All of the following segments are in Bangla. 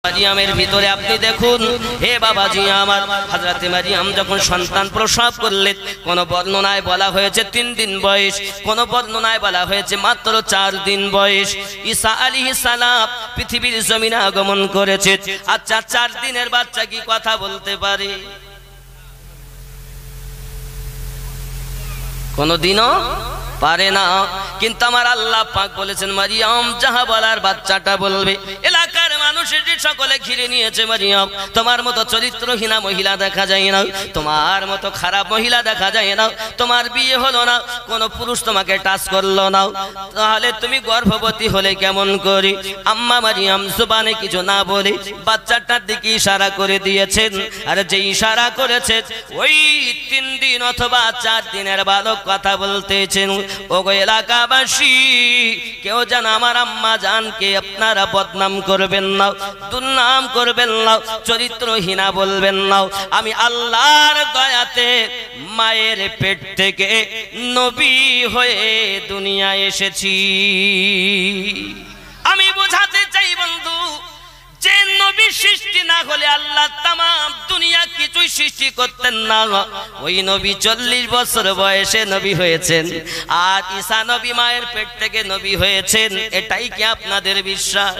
মারিয়ামের ভিতরে আপনি দেখুন, হে বাবাজি আমার, হযরতে মারিয়াম যখন সন্তান প্রসব করলেন, কোন বর্ণনায় বলা হয়েছে 3 দিন বয়স, কোন বর্ণনায় বলা হয়েছে মাত্র 4 দিন বয়স। ঈসা আলাইহিস সালাম পৃথিবীর জমিনে আগমন করেছে। আচ্ছা, 4 দিনের বাচ্চা কি কথা বলতে পারে? কোনদিনও পারে না। কিন্তু আমার আল্লাহ পাক বলেছেন, মারিয়াম যাহা বলার বাচ্চাটা বলবে। এলাকার মানুষের যে সকলে ঘিরে নিয়েছে, মারিয়াম তোমার মতো চরিত্রহীনা মহিলা দেখা যায় না, তোমার মতো খারাপ মহিলা দেখা যায় না, তোমার বিয়ে হলো না, কোন পুরুষ তোমাকে টাচ করলো না, তাহলে তুমি গর্ভবতী হলে কেমন করে? আম্মা মারিয়াম জবানে কিছু না বলে বাচ্চাটার দিকে ইশারা করে দিয়েছেন। আর যে ইশারা করেছে, ওই 3 দিন অথবা 4 দিনের বালক কথা বলতেছেন। ওগো এলাকাবাসী, কেউ যেন আমার আম্মা জানকে আপনারা বদনাম করবেন না, দুর্নাম করবেন না, চরিত্রহীনা বলবেন না। আমি আল্লাহর দয়াতে মায়ের পেট থেকে নবী হয়ে দুনিয়ায় এসেছি। আমি বোঝাতে চাই বন্ধু, যে নবী সৃষ্টি না হলে আল্লাহ তাম দুনিয়া কিছুই সৃষ্টি করতেন না। ওই নবী 40 বছর বয়সে নবী হয়েছেন, আর ঈসা নবী মায়ের পেট থেকে নবী হয়েছেন। এটাই কি আপনাদের বিশ্বাস?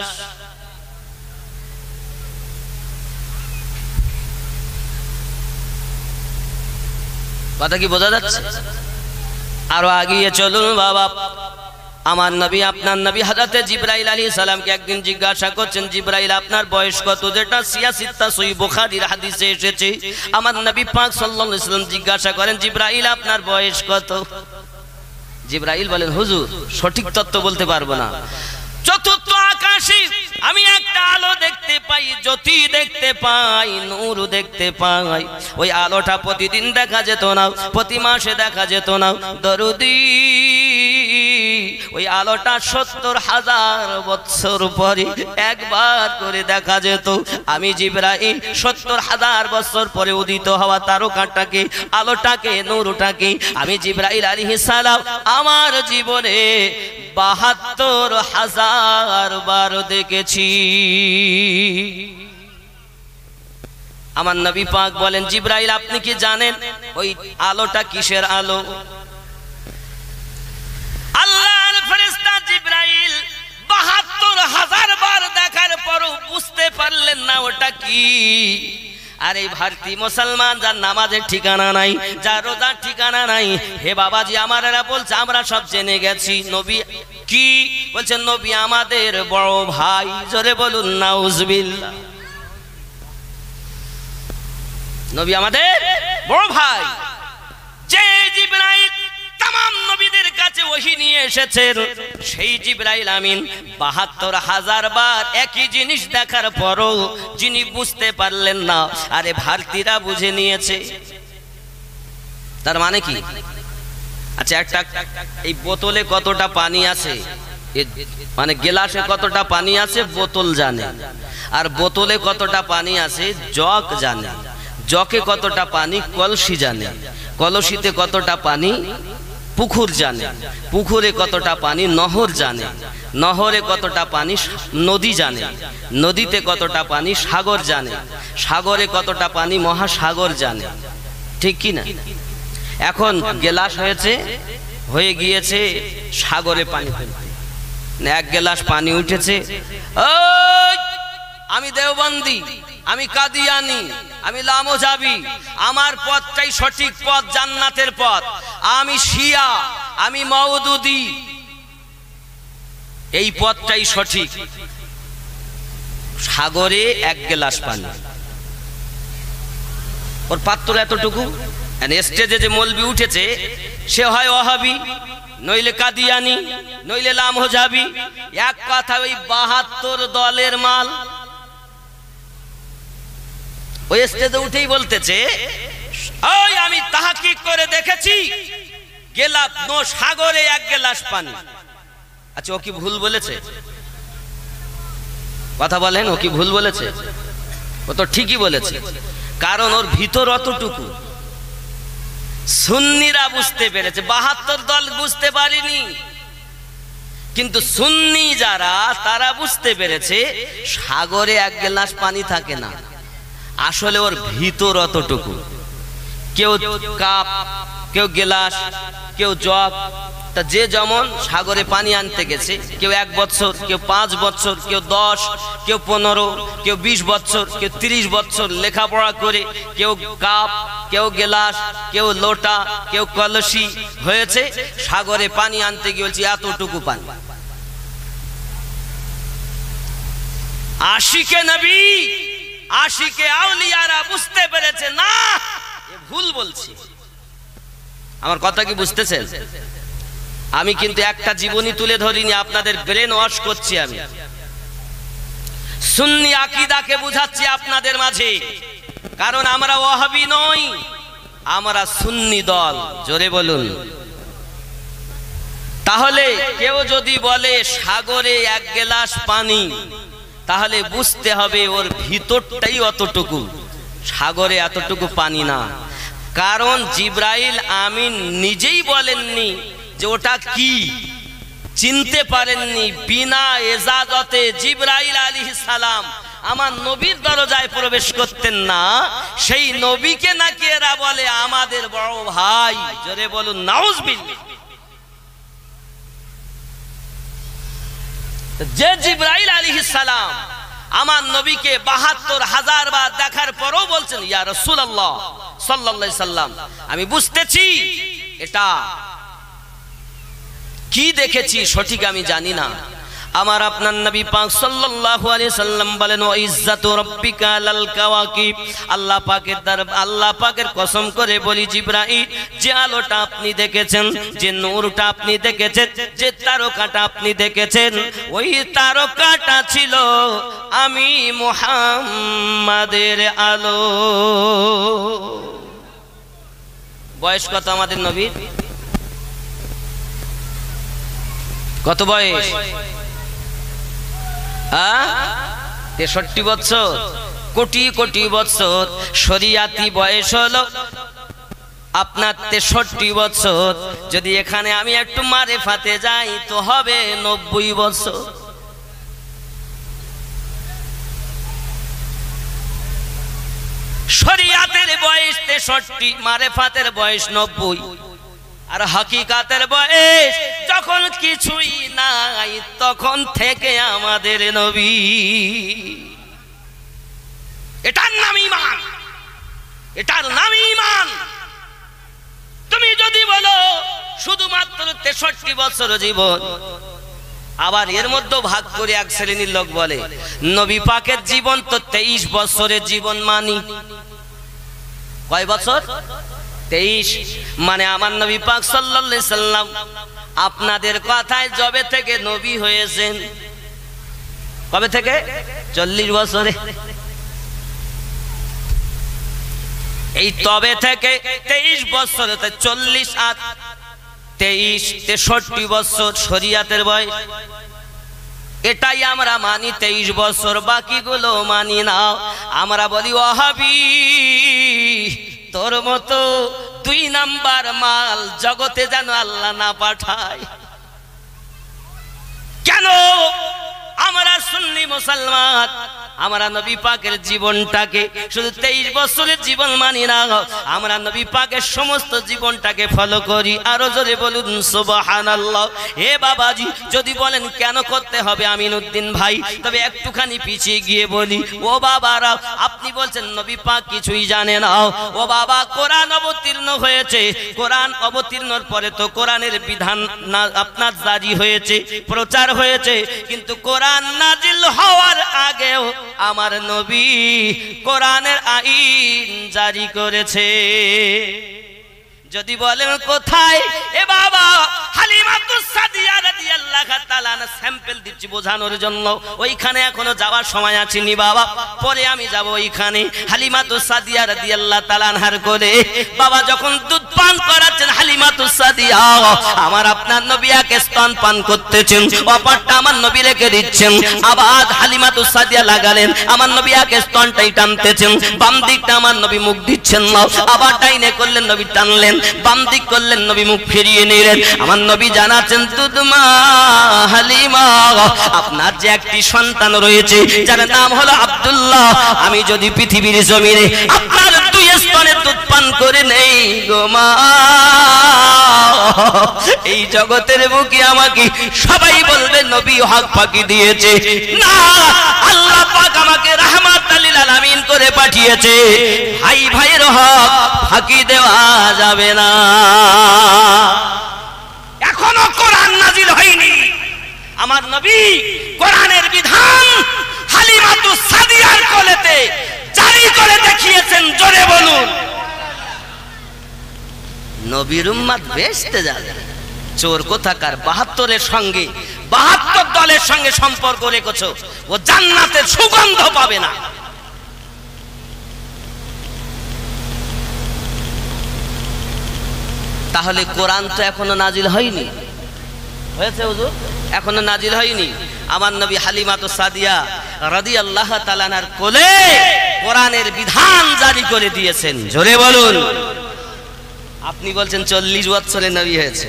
কথা কি বোঝা যাচ্ছে? আরো আগিয়ে চলুন বাবা। আমার নবী, আপনার নবী হযরতে জিবরাইল আলাইহিস সালামকে একদিন জিজ্ঞাসা করছেন, জিবরাইল আপনার বয়স কত? যেটা সিয়াসিত্তা সহিহ বুখারীর হাদিসে এসেছে। আমার নবী পাক সাল্লাল্লাহু আলাইহি ওয়াসাল্লাম জিজ্ঞাসা করেন, জিবরাইল আপনার বয়স কত? জিবরাইল বলেন, হুজুর সঠিক তথ্য বলতে পারবো না। চতুর্থ আকাশে আমি একটা আলো দেখতে পাই, জ্যোতি দেখতে পাই, নূর দেখতে পাই। ওই আলোটা প্রতিদিন দেখা যেত না, প্রতি মাসে দেখা যেত না। দরুদি, ওই আলোটা 70,000 বছর পরে একবার করে দেখা যেত। আমি জিবরাইল 70,000 বছর পরে উদিত হওয়া তারকাটাকে, আলোটাকে, নূরটাকে আমি জিবরাইল আলাইহিস সালাম আমার জীবনে 72,000 বার দেখেছি। আমার নবী পাক বলেন, জিবরাইল আপনি কি জানেন ওই আলোটা কিসের আলো? আল্লাহর ফেরেশতা জিবরাইল 72,000 বার দেখার পরও বুঝতে পারলেন না ওটা কি। আর এই ভারতী মুসলমান, যার নামাজের ঠিকানা নাই, যার রোজার ঠিকানা নাই, হে বাবাজি আমারা বলছে আমরা সব জেনে গেছি। নবী কি বলছেন? নবী আমাদের বড় ভাই। জোরে বলুন নাউজুবিল্লাহ। নবী আমাদের বড় ভাই। যে জিবরাইল तमाम নবীদের কাছে ওহী নিয়ে এসেছেন, সেই জিবরাইল আমিন 72,000 বার একই জিনিস দেখার পরও যিনি বুঝতে পারলেন না, আরে ভারতীরা বুঝে নিয়েছে। তার মানে কি? আচ্ছা, একটা এই বোতলে কতটা পানি আছে, মানে গ্লাসে কতটা পানি আছে বোতল জানে, আর বোতলে কতটা পানি আছে জগ জানে, জগে কতটা পানি কলসি জানে, কলসিতে কতটা পানি পুকুর জানে, পুকুরে কতটা পানি নহর জানে, নহরে কতটা পানি নদী জানে, নদীতে কতটা পানি সাগর জানে, সাগরে কতটা পানি মহাসাগর জানে। ঠিক কি না? এখন গ্লাস হয়ে গিয়েছে সাগরে পানি ফেলতে, এক গ্লাস পানি উঠেছে, আমি দেওবন্দি, আমি কাদিয়ানি, আমি লামোজাবি, আমার পথটাই সঠিক পথ, জান্নাতের পথ, আমি শিয়া, আমি মওদুদি, এই পথটাই সঠিক। সাগরে এক গ্লাস পানি, ওর পাত্র এতটুকু। স্টেজে যে মৌলবি উঠেছে সে হয় ওয়াহাবি, নইলে কাদিয়ানি, নইলে লামোজাবি, এক কথা ওই 72 দলের মাল। ওই স্টেজে উঠেই বলতেছে, ওই আমি তাহকিক করে দেখেছি সাগরে এক গ্লাস পানি। আচ্ছা, ও কি ভুল বলেছে? কথা বলেন, ও কি ভুল বলেছে? ও তো ঠিকই বলেছে, কারণ ওর ভিতর অতটুকু। সুন্নিরা বুঝতে পেরেছে, 72 দল বুঝতে পারেনি। কিন্তু সুন্নি যারা তারা বুঝতে পেরেছে সাগরে এক গ্লাস পানি থাকে না, আসলে ওর ভিতর অতটুকু। কেউ কাপ, কেউ গ্লাস, কেউ জগ, তা যে যেমন সাগরে পানি আনতে গেছে, কেউ 1 বছর, কেউ 5 বছর, কেউ 10, কেউ 15, কেউ 20 বছর, কেউ 30 বছর লেখাপড়া করে, কেউ কাপ, কেউ গ্লাস, কেউ লোটা, কেউ কলসি হয়েছে সাগরে পানি আনতে গিয়ে বলছি এতটুকু পানি। আশিকে নবী, আশিকে আউলিয়ারা বুঝতে পেরেছে না এ ভুল বলছি। আমার কথা কি বুঝতেছেন? আমি কিন্তু একটা জীবনী তুলে ধরিনি, আপনাদের ব্রেন ওয়াশ করছি। আমি সুন্নি আকীদাকে বুঝাচ্ছি আপনাদের মাঝে, কারণ আমরা ওয়াহাবি নই, আমরা সুন্নি দল। জোরে বলুন। তাহলে কেউ যদি বলে সাগরে 1 গ্লাস পানি, তাহলে বুঝতে হবে ওর ভিতরটাই অতটুকু, সাগরে এতটুকু পানি না। কারণ জিবরাইল আমিন নিজেই বলেননি যে ওটা কি, চিনতে পারেননি। বিনা ইজাজতে জিবরাইল আলাইহিস সালাম আমার নবীর দরজায় প্রবেশ করতেন না, সেই নবীকে নাকি এরা বলে আমাদের বড় ভাই। জোরে বলুন নাউজুবিল্লাহ। যে জিবরাইল আলাইহিস সালাম আমার নবীকে ৭২,০০০ বার দেখার পরও বলছেন ইয়া রাসূলুল্লাহ সাল্লাল্লাহু আলাইহি সাল্লাম, আমি বুঝতেছি এটা কি দেখেছি সঠিক আমি জানি না। আমার আপনার নবী পাক সাল্লাল্লাহু আলাইহি সাল্লাম বলেন ওয়া ইজ্জাতু রাব্বিকা লাল কাওয়াকিব, আল্লাহ পাকের আল্লাহ পাকের কসম করে বলি জিবরাইল, যে আলোটা আপনি দেখেছেন, যে নূরটা আপনি দেখেছেন, যে তারকাটা আপনি দেখেছেন, ওই তারকাটা ছিল আমি মুহাম্মাদের আলো। বয়স কত আমাদের নবীর? কত বয়স? 63 বছর। কোটি কোটি বছর। শরিয়াতি বয়স হলো আপনার 63 বছর। যদি এখানে আমি একটু মারেফাতে যাই তো হবে 90 বছর। শরিয়াতের বয়স 63, মারেফাতের বয়স 90, আর হাকিকাতের বয়স যখন কিছুই নাই তখন থেকে আমাদের নবী। এটার নাম ঈমান, এটার নাম ঈমান। তুমি যদি বলো শুধুমাত্র 63 বছর জীবন, আবার এর মধ্যে ভাগ করে এক শ্রেণীর লোক বলে নবী পাকের জীবন তো 23 বছরের জীবন মানি। কয় বছর? 23। মানে আমার নবী পাক সাল্লাল্লাহু আলাইহি সাল্লাম আপনাদের কথায় যবে থেকে নবী হয়েছেন, কবে থেকে? 40 বছরে। এই তবে থেকে 23 বছরে 40 আর 23 63 বছর শরিয়াতের বয়স। এটাই আমরা মানি 23 বছর, বাকিগুলো মানি না। আমরা বলি ওয়াহাবি তোর মতো 2 নাম্বার মাল জগতে যেন আল্লাহ না পাঠায়। কেন? আমরা সুন্নি মুসলমান, আমরা নবী পাকের জীবনটাকে শুধু 23 বছরের জীবন মানি না, আমরা নবী পাকের সমস্ত জীবনটাকে ফলো করি। আরো জোরে বলুন সুবহানাল্লাহ। হে বাবাজি, যদি বলেন কেন করতে হবে আমিনউদ্দিন ভাই, তবে একটুখানি পিছিয়ে গিয়ে বলি। ও বাবারা, আপনি বলছেন নবী পাক কিছুই জানে না। ও বাবা, কোরআন অবতীর্ণ হয়েছে, কোরআন অবতীর্ণর পরে তো কোরআনের বিধান না আপনার জারি হয়েছে, প্রচার হয়েছে, কিন্তু কোরআন নাজিল হওয়ার আগেও আমার নবী কোরআনের আইন জারি করেছে। যদি বলেন কোথায়, এ বাবা হালিমাতুস সাদিয়া রাদিয়াল্লাহু তাআলা না স্যাম্পল দিচ্ছি বোঝানোর জন্য। ওইখানে এখনো যাওয়ার সময় আছেনি বাবা, পরে আমি যাব ওইখানে। হালিমাতুস সাদিয়া রাদিয়াল্লাহু তাআলা আনহার কোলে বাবা যখন দুধ পান করাচ্ছেন, হালিমাতুস সাদিয়া আমার আপনার নবী এক স্তন পান করতেছেন, অপরটা আমার নবী রেখে দিচ্ছেন। আবার হালিমাতুস সাদিয়া লাগালেন, আমার নবী এক স্তনটাই টানতেছেন, বাম দিকটা আমার নবী মুখ দিচ্ছেন না, আবার ডাইনে করলেন নবী টানলেন, বাম দিক করলেন নবী মুখ ফিরিয়ে নিলেন। আমার নবী জানাচ্ছেন দুধমা হালিমা, আপনার যে একটি সন্তান রয়েছে যার নাম হলো আব্দুল্লাহ, আমি যদি পৃথিবীর জমিনে আপনার দুই স্তনে দুধ পান করে নেই গো মা, এই জগতের বুকে আমাকে সবাই বলবে নবী হক ফাঁকি দিয়েছে। না, আল্লাহ পাক আমাকে রাহমাতাল লিল আলামিন করে পাঠিয়েছে, ভাই ভাইয়ের হক ফাঁকি দেওয়া যাবে না। এখনো কোরআন নাজিল হয়নি, আমার নবী কোরআনের বিধান হালিমাতুস সাদিয়ার কোলেতে জারি করে দেখিয়েছেন। জোরে বলুন, নবীর উম্মত বেহেশতে যাবে। চোর কোথাকার ৭২-এর সঙ্গে ৭২ দলের সঙ্গে সম্পর্ক রেখেছো, ও জান্নাতের সুগন্ধ পাবে না। তাহলে কোরআন তো এখনো নাজিল হয়নি, হয়েছে হুজুর? এখনো নাজিল হয়নি। আমার নবী হালিমাতুস সাদিয়া রাদিয়াল্লাহু তাআলা আনহার কোলে কোরআনের বিধান জারি করে দিয়েছেন। জোরে বলুন। আপনি বলছেন 40 বছরে নবী হয়েছে,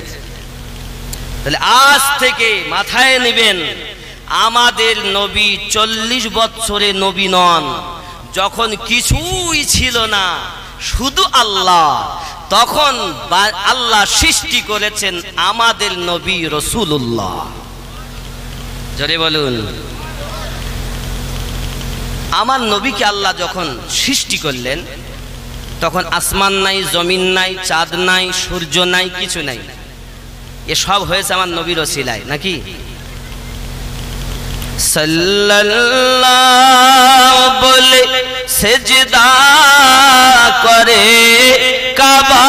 তাহলে আজ থেকে মাথায় নেবেন আমাদের নবী 40 বছরে নবী নন। যখন কিছুই ছিল না, শুধু আল্লাহ, তখন আল্লাহ সৃষ্টি করেছেন আমাদের নবী রাসূলুল্লাহ। জোরে বলুন। আমার নবীকে আল্লাহ যখন সৃষ্টি করলেন, তখন আসমান নাই, জমিন নাই, চাঁদ নাই, সূর্য নাই, কিছু নাই। এসব হয়েছে আমার নবীর ওসিলায়, নাকি? সাল্লাল্লাহু বলে সিজদা করে কাবা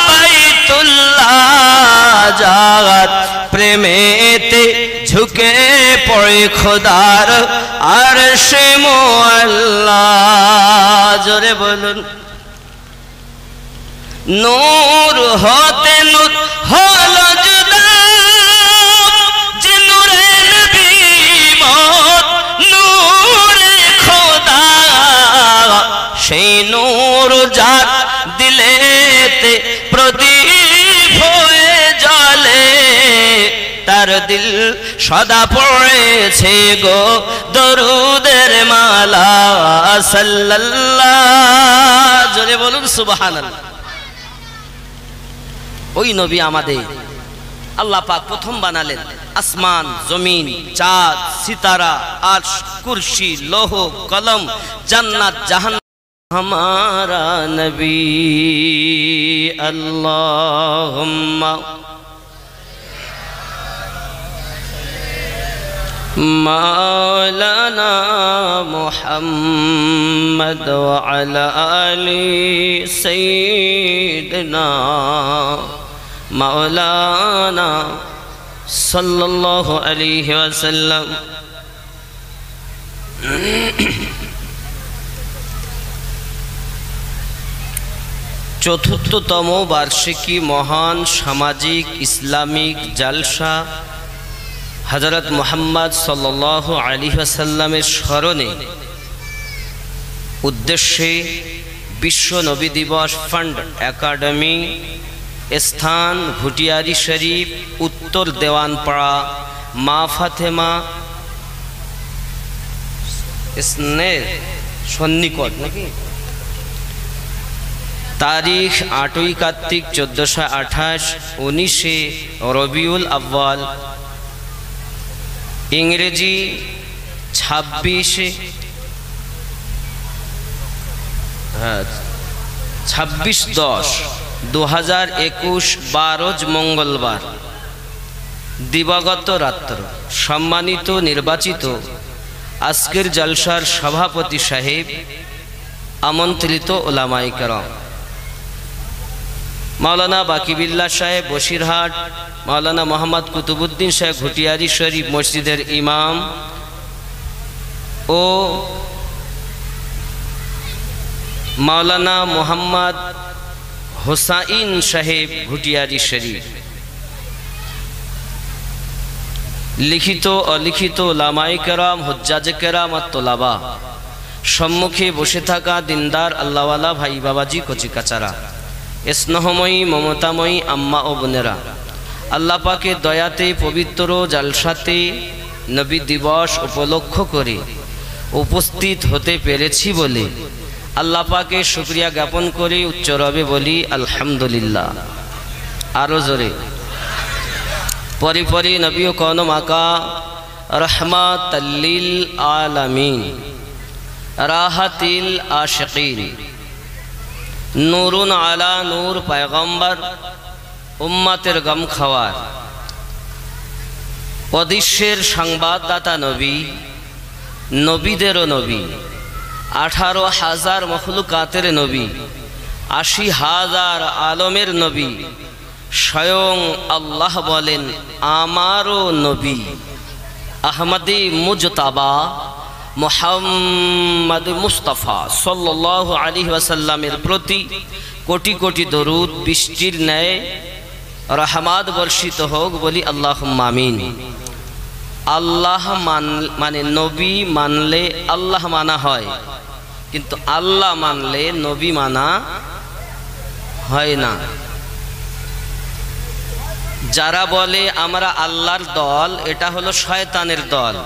বাইতুল্লাহ, জাত প্রেমেতে ঝুঁকে পড়ে খোদার আরশে মুআল্লা। জোরে বলুন। নূর হতে নূর হলো জুদা, যে নূরে নবী মত নূরে খোদা, সেই নূর যার দিলেতে প্রদীপ হয়ে জ্বলে, তার দিল সদা পড়েছে গো দরুদের মালা। সাল্লাল্লাহু, জোরে বলুন সুবহানাল্লাহ। ওই নবী আমাদের আল্লাহ পাক প্রথম বানালেন। আসমান, জমিন, চাঁদ, সিতারা, আরশ, কুরসি, লৌহ কলম, জান্নাত, জাহান্নাম। हमारा नबी अल्लाहुम्मा मौलाना मुहम्मद व अला आलि सय्यिदना मौलाना सल्लल्लाहु अलैहि वसल्लम। चतुर्थतम वार्षिकी महान सामाजिक इस्लामिक जलसा हजरत मोहम्मद सल्लल्लाहु अलैहि वसल्लमेर स्मरणे उद्देश्ये विश्व नबी दिवस फंड एकाडेमी स्थान भुटियारी शरीफ उत्तर देवानपाड़ा मा फातेमा सन्निकट नाकि तारीख 8 कार्तिक 1428 19 रबिउल अव्वल इंग्रेजी 26/10/2021 बारोज मंगलवार दिवागत रात्र सम्मानित निर्वाचित आजकेर जलसार सभापति साहेब आमंत्रित उलामाए केराम मौलाना बाकीबिल्ला साहेब बशिरहाट मौलाना मोहम्मद कुतुबुद्दीन साहेब भुटियारी शरीफ मस्जिदेर इमाम ओ मौलाना मोहम्मद হোসাইন সাহেব ঘুটিয়ারি শরীফ। লিখিত অলিখিত ওলামায়ে কেরাম, হুজ্জাজে কেরাম আর তোলাবা, সম্মুখে বসে থাকা দিনদার আল্লাহওয়ালা ভাই বাবাজি, কচি কাচারা, স্নেহময়ী মমতাময়ী আম্মা ও বোনেরা, আল্লাহ পাকের দয়াতে পবিত্র জালসাতে নবী দিবস উপলক্ষ করে উপস্থিত হতে পেরেছি বলে আল্লাহ পাকে শুকরিয়া জ্ঞাপন করে উচ্চরবে বলি আলহামদুলিল্লাহ। আরো জোরে পরি পরি নবী ও কওন মাকা রহমাতাল লিল আলামিন, রাহাতিল আশিকিন, নূরুন আলা নূর, পয়গম্বর উম্মতের গম খাওয়ার, অদৃশ্যের সংবাদদাতা নবী, নবীদেরও নবী, 18,000 মখলুকাতের নবী, 80,000 আলমের নবী, স্বয়ং আল্লাহ বলেন আমারও নবী আহমদে মুজতাবা মুহাম্মদ মুস্তাফা সাল্লাল্লাহু আলাইহি ওয়াসাল্লামের প্রতি কোটি কোটি দরুদ বৃষ্টির ন্যায় রহমত বর্ষিত হোক বলি আল্লাহুম্মা আমিন। আল্লাহ মানে নবী মানলে আল্লাহ মানা হয়, কিন্তু আল্লাহ মানলে নবী মানা হয় না। যারা বলে আমরা আল্লাহর দল, এটা হলো শয়তানের দল।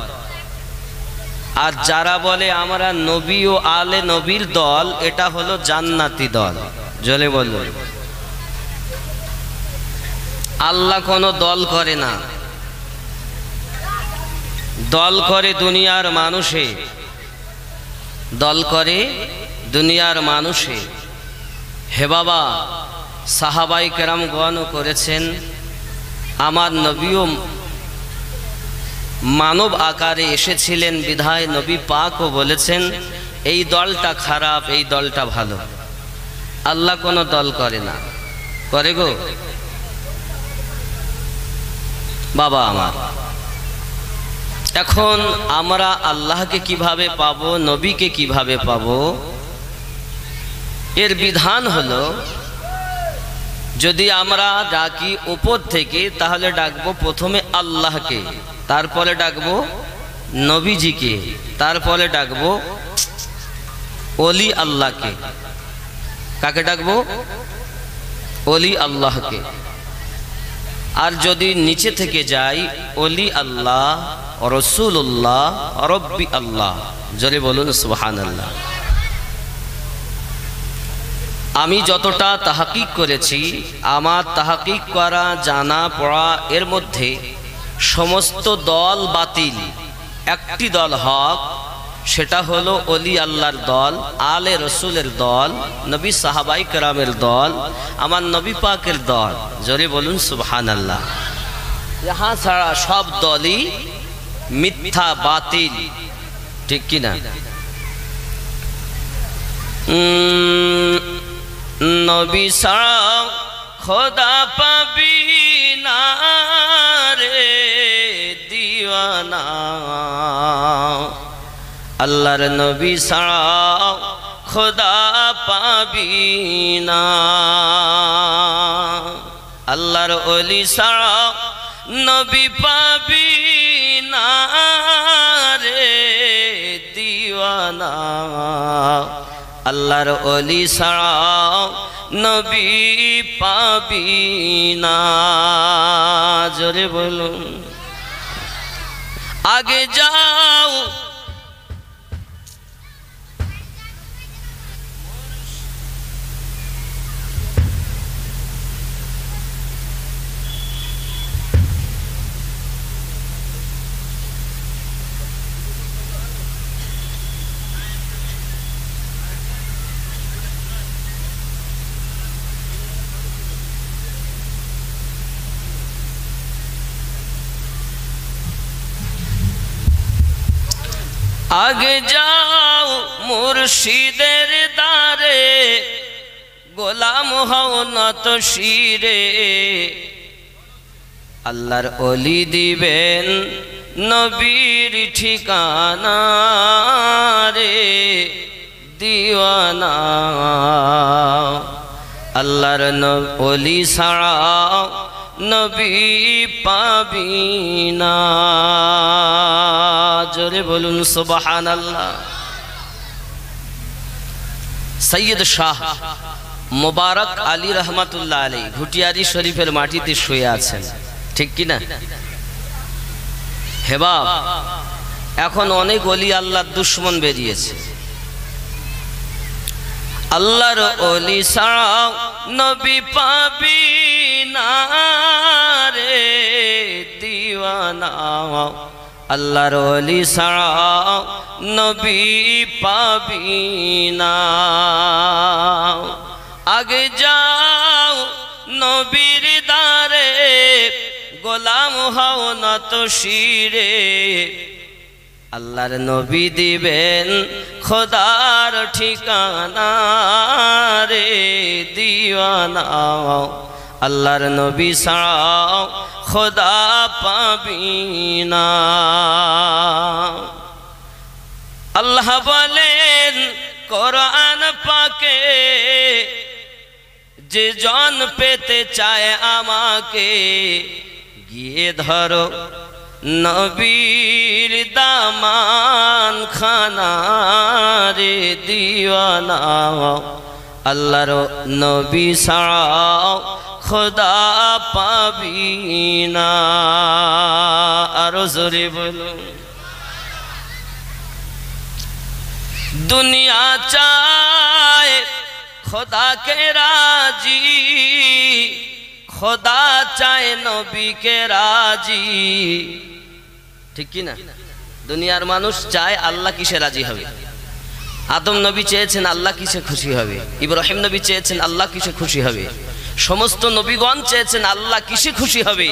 আর যারা বলে আমরা নবী ও আলে নবীর দল, এটা হলো জান্নাতি দল। জলে বলো, আল্লাহ কোনো দল করে না, দল করে দুনিয়ার মানুষে, দল করে দুনিয়ার মানুষে। হে বাবা, সাহাবাই কেরামগণ করেছেন, আমার নবীও মানব আকারে এসেছিলেন বিধায় নবী পাকও বলেছেন এই দলটা খারাপ, এই দলটা ভালো। আল্লাহ কোনো দল করে না, করে গো বাবা আমার। এখন আমরা আল্লাহকে কিভাবে পাবো, নবীকে কিভাবে পাবো? এর বিধান হলো, যদি আমরা ডাকি উপর থেকে তাহলে ডাকবো প্রথমে আল্লাহকে, তারপরে ডাকবো নবীজিকে, তারপরে ডাকবো ওলি আল্লাহকে। কাকে ডাকবো? ওলি আল্লাহকে। আর যদি নিচে থেকে যাই, ওলি আল্লাহ, রসুল্লাহ, রব্বি আল্লাহ। জোরে বলুন সুবহানাল্লাহ। আমি যতটা তাহাকিক করেছি, আমার তাহাকিক করা, জানা পড়া, এর মধ্যে সমস্ত দল বাতিল, একটি দল হক, সেটা হলো ওলি আল্লাহর দল, আলে রসুলের দল, নবী সাহাবাই কেরামের দল, আমার নবী পাকের দল। জোরে বলুন সুবহানাল্লাহ। ইহা ছাড়া সব দলই মিথ্যা, বাতিল, ঠিক কিনা? নবী ছাড়া খোদা পাবি না রে দিওয়ানা, আল্লাহর নবী ছাড়া খোদা পাবি না, আল্লাহর ওলি ছাড়া নবী পাবি না রে দিওয়ানা, আল্লাহর ওলি ছাড়া নবী পাবি না। জোরে বলুন, আগে যাও আগে যাও মুর্শিদের দারে, গোলাম হও নত শিরে, আল্লাহর ওলি দিবেন নবীর ঠিকানা রে দিওয়ানা, আল্লাহর ওলি ছাড়া নবী পাবি না। জোরে বলুন সুবহানাল্লাহ। সৈয়দ শাহ মোবারক আলী রহমাতুল্লাহ আলাইহি ঘুটিয়ারি শরীফের মাটিতে শুয়ে আছেন, ঠিক কি না? হেবাব এখন অনেক ওলি আল্লাহর দুশ্মন বেরিয়েছে। আল্লাহর ওলি ছাড়া নবী পাবি না রে দিওয়ানা, আল্লাহর ওলি ছাড়া নবী পাবি না। আগে যাও নবীর দারে, গোলাম হও নত শিরে, আল্লাহর নবী দিবেন খোদার ঠিকানা রে দিওয়ানা, আল্লাহর নবী ছাড়া খোদা পাবি না। আল্লাহ বলেন কোরআন পাকে, যে জন পেতে চায় আমাকে, গিয়ে ধরো নবীর দামান খানা রে দিওয়ানা, আল্লাহর নবী ছাড়া খোদা পাবি না। আরো জোরে বলুন। দুনিয়া চায় খোদা কে রাজি, খোদা চায় নবী কে রাজি, ঠিক কি না? দুনিয়ার মানুষ চায় আল্লাহ কিসে রাজি হবে? আদম নবী চেয়েছেন আল্লাহ কিসে খুশি হবে, ইব্রাহিম নবী চেয়েছেন আল্লাহ কিসে খুশি হবে, সমস্ত নবীগণ চেয়েছেন আল্লাহ কিসে খুশি হবে।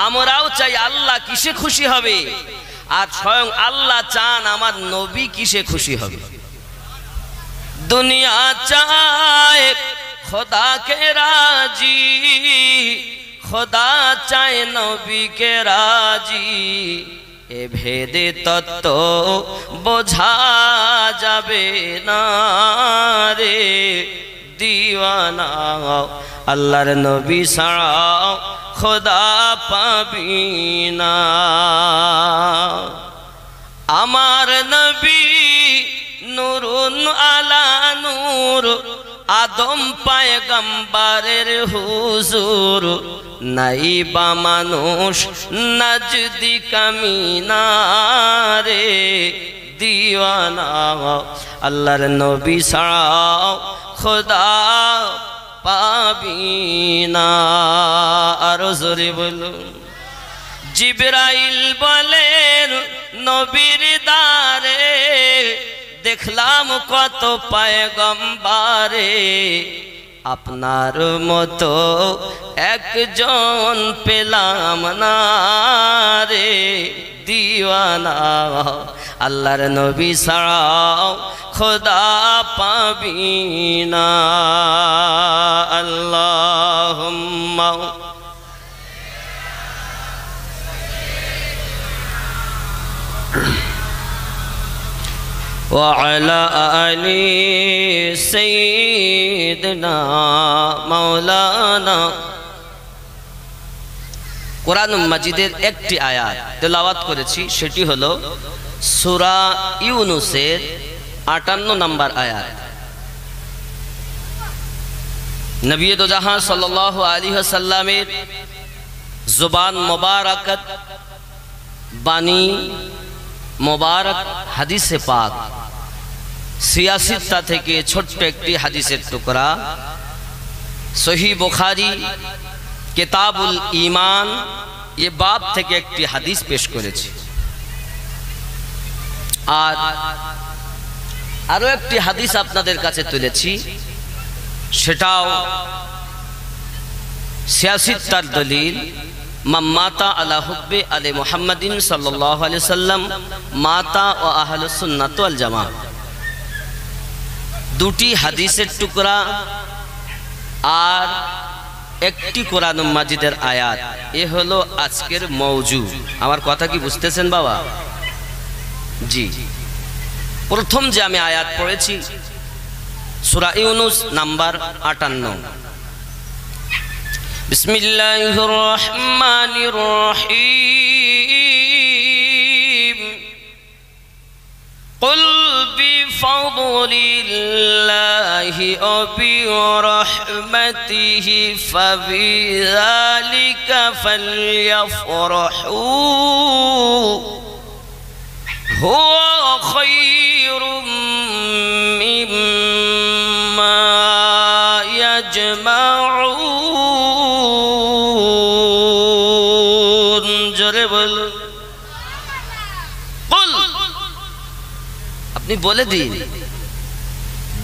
আমরাও চাই আল্লাহ কিসে খুশি হবে, আর স্বয়ং আল্লাহ চান আমার নবী কিসে খুশি হবে। দুনিয়া চায় খোদা কে রাজি, খোদা চায় নবী কে রাজি, এ ভেদে তত্ত্ব বোঝা যাবে না রে দিওয়ানা, আল্লাহর নবী ছাড়া খোদা পাবি না। আমার নবী নূরুন আলা নূর, আদম পয়গম্বরের হুজুর, নাই বা মানুষ নজদি কামিনা রে দিওয়ানা, আল্লাহর নবী ছাড়া খোদা পাবি না। আরো জোরে বলুন। জিবরাইল বলেন নবীর দারে, দেখলাম কত পয়গম্বরে, আপনার মতো একজন পেলাম না রে দিওয়ানা, আল্লাহর নবী ছাড়া খোদা পাবি না। আল্লাহুম্মা وعلى آل سيدنا مولانا। কোরআন মাজিদের একটি আয়াত তেলাওয়াত করেছি, সেটি হলো সূরা ইউনূসের ৫৮ নম্বর আয়াত। নবী দো জাহান সাল্লাল্লাহু আলাইহি ওয়াসাল্লামের জুবান মুবারাকাত বাণী মোবারক হাদিসে পাক ৮৬টা থেকে ছোট্ট একটি হাদিসের টুকরা সহিহ বুখারী কিতাবুল ঈমান এ বাব থেকে একটি হাদিস পেশ করেছি। আর আরো একটি হাদিস আপনাদের কাছে তুলেছি, সেটাও ৮৬টার দলিল। মাতা আলা হুব্বে আলে মুহাম্মাদিন সাল্লাল্লাহু আলাইহি সাল্লাম মাতা ও আহলুস সুন্নাত ওয়াল জামাত। দুটি হাদিসের টুকরা আর একটি কোরআন মাজিদের আয়াত, এ হলো আজকের মওজু। আমার কথা কি বুঝতেছেন বাবা? জি। প্রথম যে আমি আয়াত পড়েছি সূরা ইউনুস নাম্বার 58। বিসমিল্লাহির রহমানির রহিম। قل بفضل الله وبرحمته فبذلك فليفرحوا هو خير مما يجمعون জোরে বলুন قل আপনি বলে দিন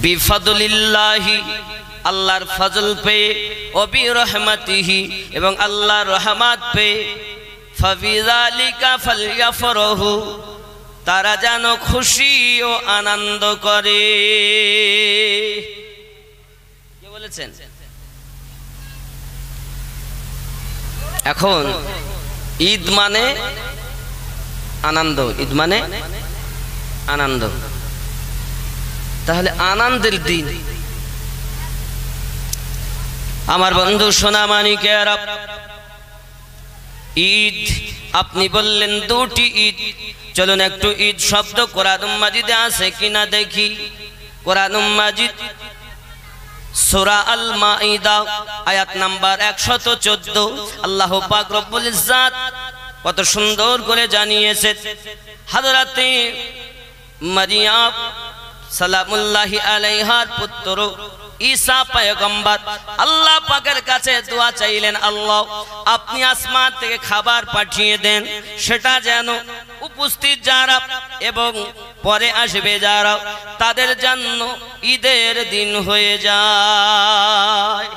বিফাদলিল্লাহি আল্লাহর ফজল পেয়ে ও বিরহমাতিহি এবং আল্লাহর রহমত পেয়ে ফাবিযালিকা ফালইফরাহু তারা যেন খুশি ও আনন্দ করে। কি বলেছেন? এখন ঈদ মানে আনন্দ, ঈদ মানে আনন্দ। তাহলে আনন্দের দিন আমার বন্ধু সোনা মানিকেরা, ঈদ আপনি বললেন দুটি ঈদ। চলুন একটু ঈদ শব্দ কোরআন মাজিদে আছে কিনা দেখি। কোরআন মাজিদ সূরা আল মাইদা আয়াত নাম্বার 114 আল্লাহ পাক রব্বুল ইজ্জাত কত সুন্দর করে জানিয়েছে হযরতে মারিয়াম সালামুল্লাহি আলাইহার পুত্র ঈসা পয়গম্বর আল্লাহ পাকের কাছে দোয়া চাইলেন, আল্লাহ আপনি আসমান থেকে খাবার পাঠিয়ে দেন, সেটা যেন উপস্থিত যারা এবং পরে আসবে যারা তাদের জন্য ঈদের দিন হয়ে যায়।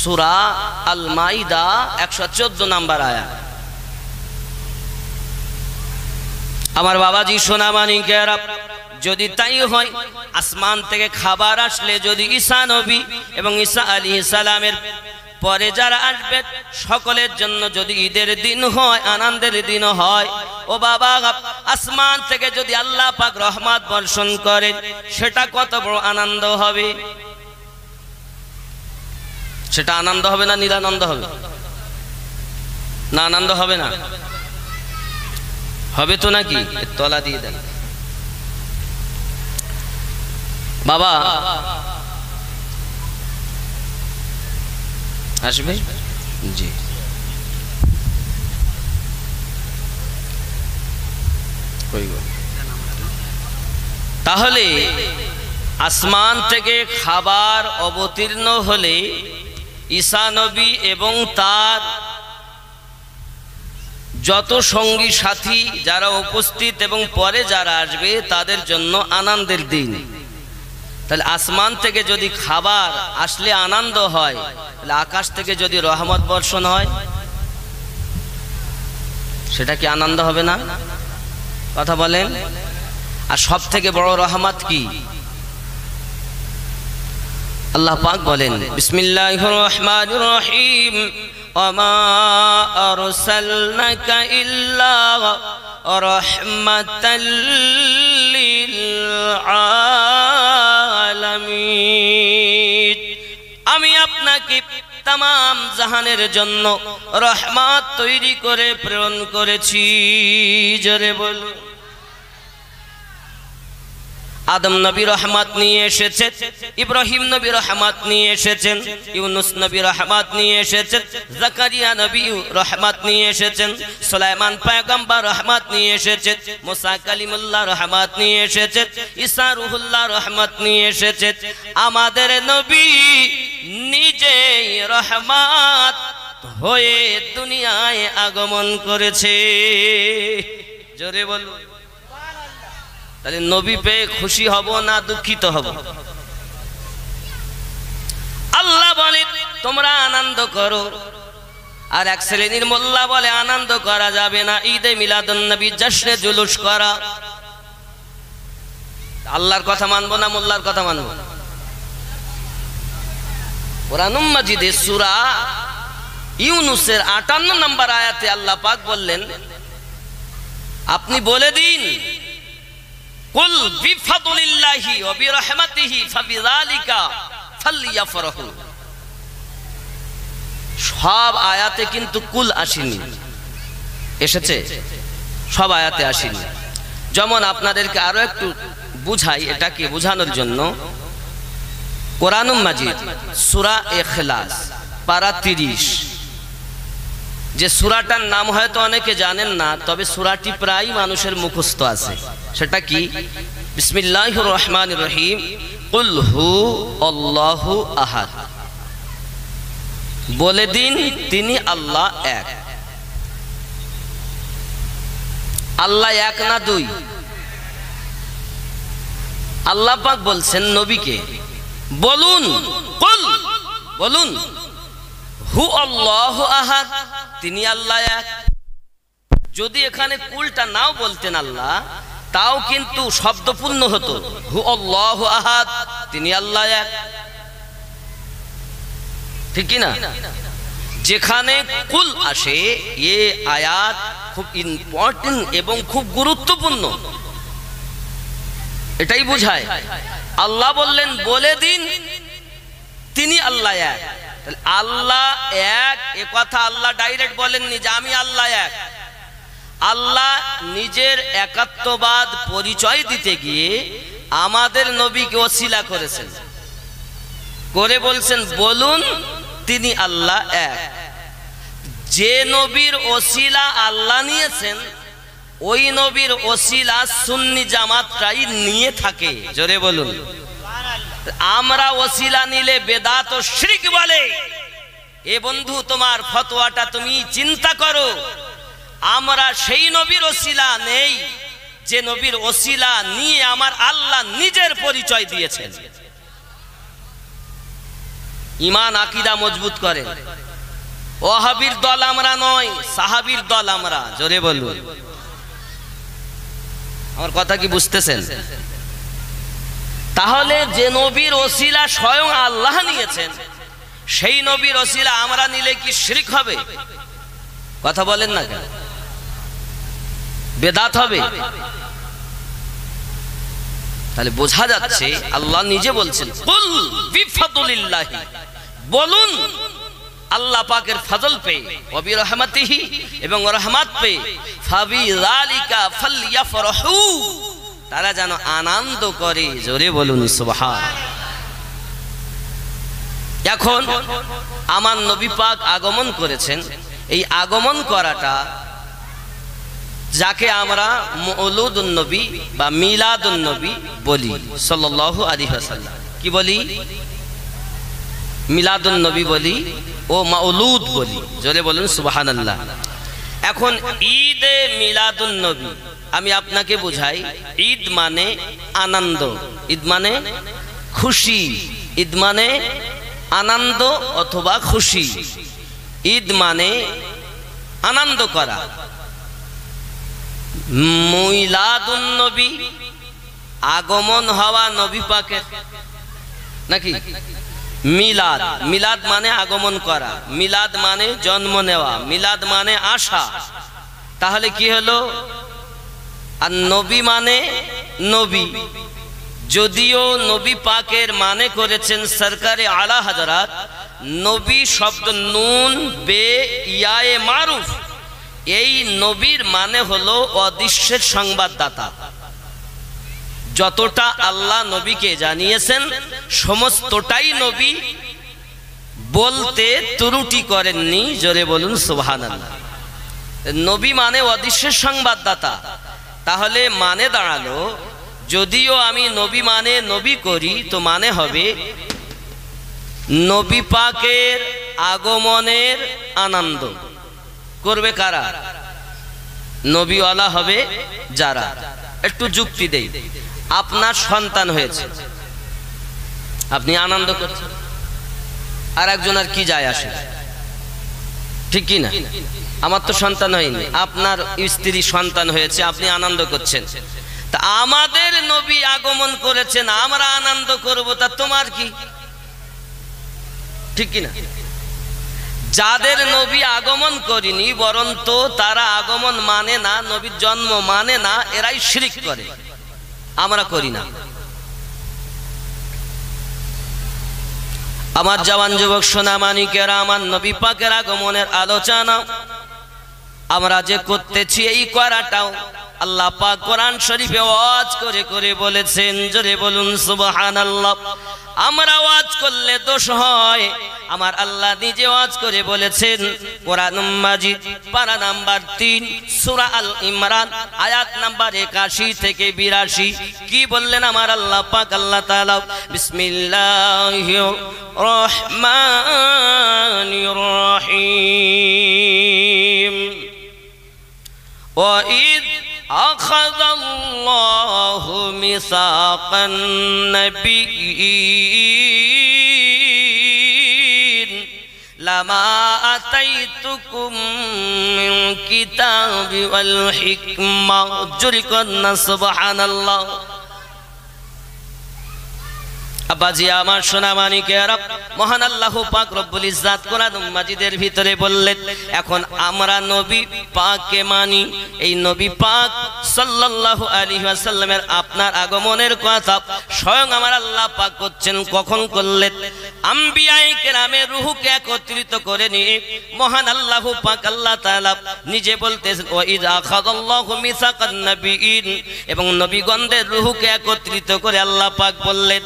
সূরা আল মাইদা 114 নম্বর আয়াত। আমার বাবাজি সোনা মানিকেরা, যদি তাই হয় আসমান থেকে খাবার আসলে যদি ঈসা নবী এবং ঈসা আলাইহিস সালামের পরে যারা আসবে সকলের জন্য যদি ঈদের দিন হয়, আনন্দের দিন হয়, ও বাবা আসমান থেকে যদি আল্লাহ পাক রহমত বর্ষণ করেন সেটা কত বড় আনন্দ হবে। সেটা আনন্দ হবে না নিরানন্দ হবে? না আনন্দ হবে না? হবে তো নাকি? তলা দিয়ে দেন বাবা। আসবে জি। তাহলে আসমান থেকে খাবার অবতীর্ণ হলে ঈসা নবী এবং তার যত সঙ্গী সাথী যারা উপস্থিত এবং পরে যারা আসবে তাদের জন্য আনন্দের দিন। তাহলে আসমান থেকে যদি খাবার আসলে আনন্দ হয়, তাহলে আকাশ থেকে যদি রহমত বর্ষণ হয় সেটা কি আনন্দ হবে না? কথা বলেন। আর সব থেকে বড় রহমত কি? আল্লাহ পাক বলেন বিসমিল্লাহির রহমানির রহিম, ওয়ামা আরসালনাকা ইল্লা রাহমাতাল লিল আলামিন। আমি আপনাকে तमाम জাহানের জন্য রহমত তৈরি করে প্রেরণ করেছি। জোরে বলুন। আদম নবী রহমত নিয়ে এসেছেন, ইব্রাহিম নবী রহমত নিয়ে এসেছেন, ইউনুস নবী রহমত নিয়ে এসেছেন, জাকারিয়া নবী রহমত নিয়ে এসেছেন, সুলাইমান পয়গম্বর রহমত নিয়ে এসেছেন, মুসা কালিমুল্লাহ রহমত নিয়ে এসেছেন, ঈসা রূহুল্লাহ রহমত নিয়ে এসেছেন। আমাদের নবী নিজেই রহমত হয়ে দুনিয়ায় আগমন করেছে। জোরে বলুন। তাহলে নবী পেয়ে খুশি হব না দুঃখিত হব? আল্লাহ বলে তোমরা আনন্দ করো, আর এক শ্রেণীর মোল্লা বলে আনন্দ করা যাবে না, ঈদে মিলাদুন নবী জশ্নে জুলুস করা। আল্লাহর কথা মানবো না মোল্লার কথা মানবো? কোরআনুল মাজিদে সূরা ইউনুসের 58 নম্বর আয়াতে আল্লাহ পাক বললেন, আপনি বলে দিন কুল বিফাদলিল্লাহি ওয়া বিরহমাতিহি ফাবিযালিকা ফালইয়াফরাহু। সব আয়াতে কিন্তু কুল আসেনি, এসেছে সব আয়াতে আসেনি। যেমন আপনাদেরকে আরো একটু বুঝাই, এটাকে বোঝানোর জন্য কোরআনুল মাজিদ সূরা ইখলাস পারা 30, যে সূরাটার নাম হয়তো অনেকে জানেন না, তবে সূরাটি প্রায় মানুষের মুখস্থ আছে। সেটা কি? বিসমিল্লাহির রহমানির রহিম, কুল হু আল্লাহু আহাদ। বলে দিন তিনি আল্লাহ এক। আল্লাহ এক না দুই? আল্লাহ পাক বলছেন নবীকে, বলুন, কুল বলুন, হু আল্লাহু আহাদ, তিনি আল্লাহ এক। যদি এখানে কুলটা নাও বলতেন আল্লাহ, তাও কিন্তু শব্দপূর্ণ হতো, হু আল্লাহু আহাদ, তিনি আল্লাহ এক। ঠিক কি না? যেখানে কুল আসে এ আয়াত খুব ইম্পর্টেন্ট এবং খুব গুরুত্বপূর্ণ, এটাই বোঝায়। আল্লাহ বললেন বলে দিন তিনি আল্লাহ এক। আল্লাহ এক এ কথা আল্লাহ ডাইরেক্ট বলেননি যে আমি আল্লাহ এক। আল্লাহ নিজের একাত্মবাদ পরিচয় দিতে গিয়ে আমাদের নবীকে ওসিলা করেছেন, করে বলছেন বলুন তিনি আল্লাহ এক। যে নবীর ওসিলা আল্লাহ নিয়েছেন, ওই নবীর ওসিলা সুন্নি জামাতটাই নিয়ে থাকে। জোরে বলুন। আমরা ওসিলা নিলে বেদাত ও শিরক বলে। এ বন্ধু, তোমার ফতোয়াটা তুমি চিন্তা করো। আমরা সেই নবীর ওসিলা নেই যে নবীর ওসিলা নিয়ে আমার আল্লাহ নিজের পরিচয় দিয়েছেন। ঈমান আকীদা মজবুত করেন। ওয়াহাবীর দল আমরা নয়, সাহাবীর দল আমরা। জোরে বলুন। আমার কথা কি বুঝতেছেন? তাহলে যে নবীর ওসিলা স্বয়ং আল্লাহ নিয়েছেন, সেই নবীর ওসিলা আমরা নিলে কি শিরক হবে? কথা বলেন না কেন? বেদাত হবে? তাহলে বোঝা যাচ্ছে আল্লাহ নিজে বলছেন কুল বিফাদলিল্লাহি, বলুন আল্লাহ পাকের ফজল পে, ওয়া বিরহমাতিহি, এবং রহমত পে, ফাবিযালিকা ফালইয়াফরাহু, তারা যেন আনন্দ করে। জোরে বলুন সুবহান। এখন আমার নবী পাক আগমন করেছেন, এই আগমন করাটা যাকে আমরা মৌলুদুন নবী বা মিলাদুন নবী বলি, সাল্লাল্লাহু আলাইহি ওয়াসাল্লাম। কি বলি? মিলাদুন নবী বলি ও মাউলুদ বলি। জোরে বলুন সুবহানাল্লাহ। এখন ঈদে মিলাদুন নবী আমি আপনাকে বুঝাই। ঈদ মানে আনন্দ, ঈদ মানে খুশি, ঈদ মানে আনন্দ অথবা খুশি। ঈদ মানে আনন্দ করা। মিলাদুন নবী আগমন হওয়া নবী পাকের, নাকি? মিলাদ, মিলাদ মানে আগমন করা, মিলাদ মানে জন্ম নেওয়া, মিলাদ মানে আসা। তাহলে কি হলো? আর নবী মানে নবী, যদিও নবী পাকের মানে করেছেন সরকারে আলা হযরত, নবী শব্দ নুন বে ইয়ায়ে মারুফ, এই নবীর মানে হলো অদৃশ্যের সংবাদদাতা। যতটা আল্লাহ নবীকে জানিয়েছেন সমস্তটাই নবী বলতে ত্রুটি করেননি। জোরে বলুন সুবহানাল্লাহ। নবী মানে অদৃশ্যের সংবাদদাতা। তাহলে মানে দাঁড়ালো, যদিও আমি নবী মানে নবী করি, তো মানে হবে নবী পাকের আগমনের আনন্দ করবে কারা? নবীওয়ালা হবে যারা। একটু যুক্তি দেই। আপনার সন্তান হয়েছে, আপনি আনন্দ করছেন, আর একজনের কি যায় আসে? ঠিক কি না? আমার তো সন্তান হয়নি, আপনার স্ত্রী সন্তান হয়েছে, আপনি আনন্দ করছেন। তা আমাদের নবী আগমন করেছেন, আমরা আনন্দ করব, তা তোমার কি? ঠিক কি না? যাদের নবী আগমন করেনি, বরঞ্চ তারা আগমন মানে না, নবীর জন্ম মানে না, এরাই শিরক করে। আমরা করি না। আমার জওয়ান যুবক সোনা মানিকেরা, আমার নবী পাকের আগমনের আলোচনা আমরা যে করতেছি, এই করাটাও আল্লাহ পাক কোরআন শরীফে ওয়াজ করে করে বলেছেন, জোরে বলুন সুবহানাল্লাহ। আমরা ওয়াজ করলে দোষ হয়, আমার আল্লাহ নিজে ওয়াজ করে বলেছেন কোরআন মাজিদ পারা নাম্বার 3 সূরা আল ইমরান আয়াত নাম্বার 81 থেকে 82 কি বললেন আমার আল্লাহ পাক আল্লাহ তাআলা? বিসমিল্লাহির রহমানির রহিম। وَإِذْ أَخَذَ اللَّهُ مِيثَاقَ النَّبِيِّينَ لَمَا آتَيْتُكُم مِّن كِتَابٍ وَالْحِكْمَةِ جُرِكَنَّ سُبْحَانَ اللَّهِ। আব্বাজি আমার সোনা মানিকেরা, মহান আল্লাহ পাক রব্বুল ইজ্জাত কোরআন মাজিদের ভিতরে বললেন, এখন আমরা নবী পাককে মানি। এই নবী পাক সাল্লাল্লাহু আলাইহি ওয়াসাল্লামের আপনার আগমনের কথা স্বয়ং আমার আল্লাহ পাক করছেন। কখন করলেন? আম্বিয়ায়ে কেরামের রূহকে একত্রিত করে নিয়ে মহান আল্লাহ পাক আল্লাহ তাআলা নিজে বলতেছেন, ওয়া ইযা আখাযাল্লাহু মিসাকান নাবিয়িন, এবং নবীগণদের রূহকে একত্রিত করে আল্লাহ পাক বললেন।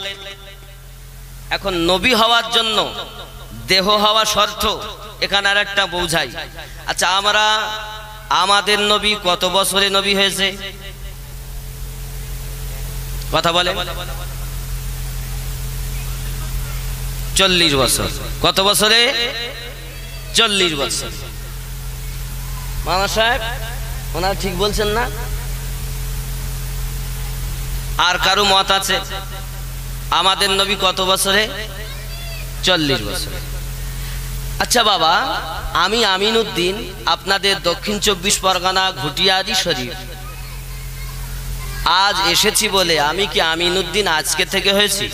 এখন নবী হওয়ার জন্য দেহ হওয়া শর্ত, এখানে আর একটা বোঝাই। আচ্ছা, আমরা আমাদের নবী কত বছরে নবী হয়েছে? কথা বলে 40 বছর। কত বছরে? 40 বছর। মামা সাহেব ওনারা ঠিক বলছেন না? আর কারো মত আছে? আমাদের নবী কত বছরে? 40 বছর। আচ্ছা বাবা, আমি আমিনউদ্দিন, আপনাদের দক্ষিণ 24 পরগনা ঘুটিয়ারি শরীফ আজ এসেছি বলে আমি কি আমিনউদ্দিন আজকে থেকে হয়েছি?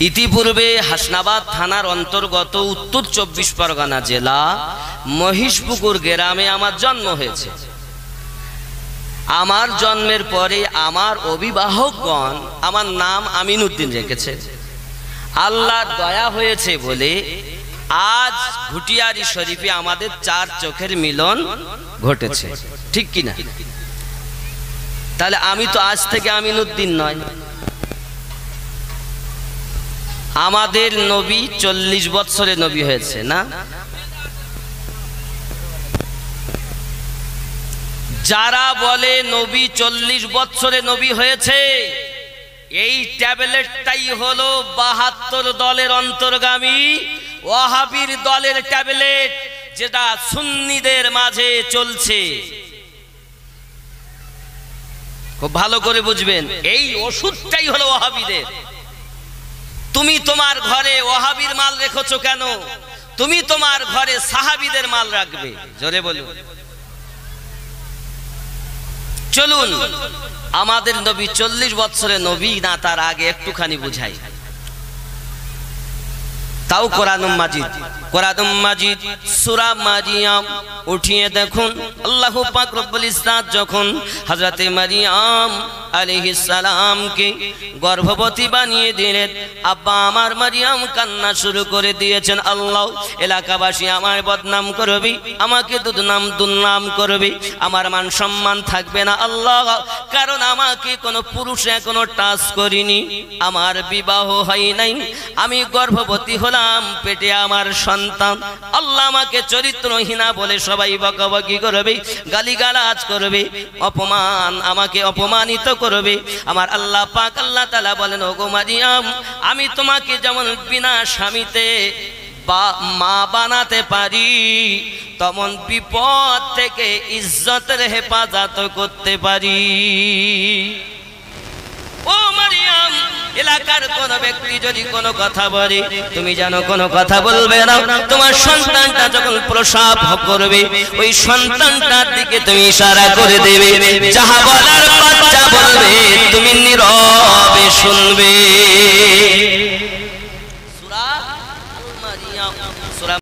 ইতিপূর্বে হাসনাবাদ থানার অন্তর্গত উত্তর 24 পরগনা জেলা মহিষপুকুর গ্রামে আমার জন্ম হয়েছে। আমার জন্মের পরে আমার অভিভাবকগণ আমার নাম আমিনউদ্দিন রেখেছে। আল্লাহর দয়া হয়েছে বলে আজ ঘুটিয়ারি শরীফে আমাদের 4 চোখের মিলন ঘটেছে, ঠিক কিনা? তাহলে আমি তো আজ থেকে আমিনউদ্দিন নয়। আমাদের নবী 40 বছরে নবী হয়েছে না? যারা বলে নবী 40 বছরে নবী হয়েছে, এই ট্যাবলেটটাই হলো 72 দলের অন্তর্গামী ওয়াহাবির দলের ট্যাবলেট, যেটা সুন্নিদের মাঝে চলছে। খুব ভালো করে বুঝবেন, এই ওষুধটাই হলো ওয়াহাবিদের। তুমি তোমার ঘরে ওয়াহাবির মাল রেখেছো কেন? তুমি তোমার ঘরে সাহাবীদের মাল রাখবে। জোরে বলুন। চলুন, আমাদের নবী 40 বছরের নবী না, তার আগে একটুখানি বুঝাই। তাও কোরআন মাজিদ সূরা মারিয়াম উঠিয়ে দেখুন, আল্লাহ পাক রব্বুল ইজ্জাত যখন হযরতে মারিয়াম আলাইহিস সালামকে গর্ভবতী বানিয়ে দিলেন, আব্বা আমার মারিয়াম কান্না শুরু করে দিয়েছেন। আল্লাহ, এলাকাবাসী আমার বদনাম করবে, আমাকে দুর্নাম করবে, আমার মান সম্মান থাকবে না আল্লাহ, কারণ আমাকে কোনো পুরুষ এখনো টাচ করিনি, আমার বিবাহ হয় নাই, আমি গর্ভবতী হলাম, পেটে আমার সন্তান। আল্লাহ আমাকে চরিত্রহীনা বলে সবাই বকাবকি করবে, গালিগালাজ করবে, আমাকে অপমানিত করবে। আমার আল্লাহ পাক আল্লাহ তাআলা বলেন, ওগো মারিয়াম, আমি তোমাকে যেমন বিনা স্বামীতে মা বানাতে পারি, তেমন বিপদ থেকে ইজ্জতের হেফাজত করতে পারি। ও মারিয়াম, এলাকার কোন ব্যক্তি যদি কোনো কথা বলে, তুমি জানো কোনো কথা বলবে না। তোমার সন্তানটা যখন প্রসব করবে, ওই সন্তানটার দিকে তুমি ইশারা করে দেবে, যাহা বলার বাচ্চা বলবে, তুমি নীরবে শুনবে।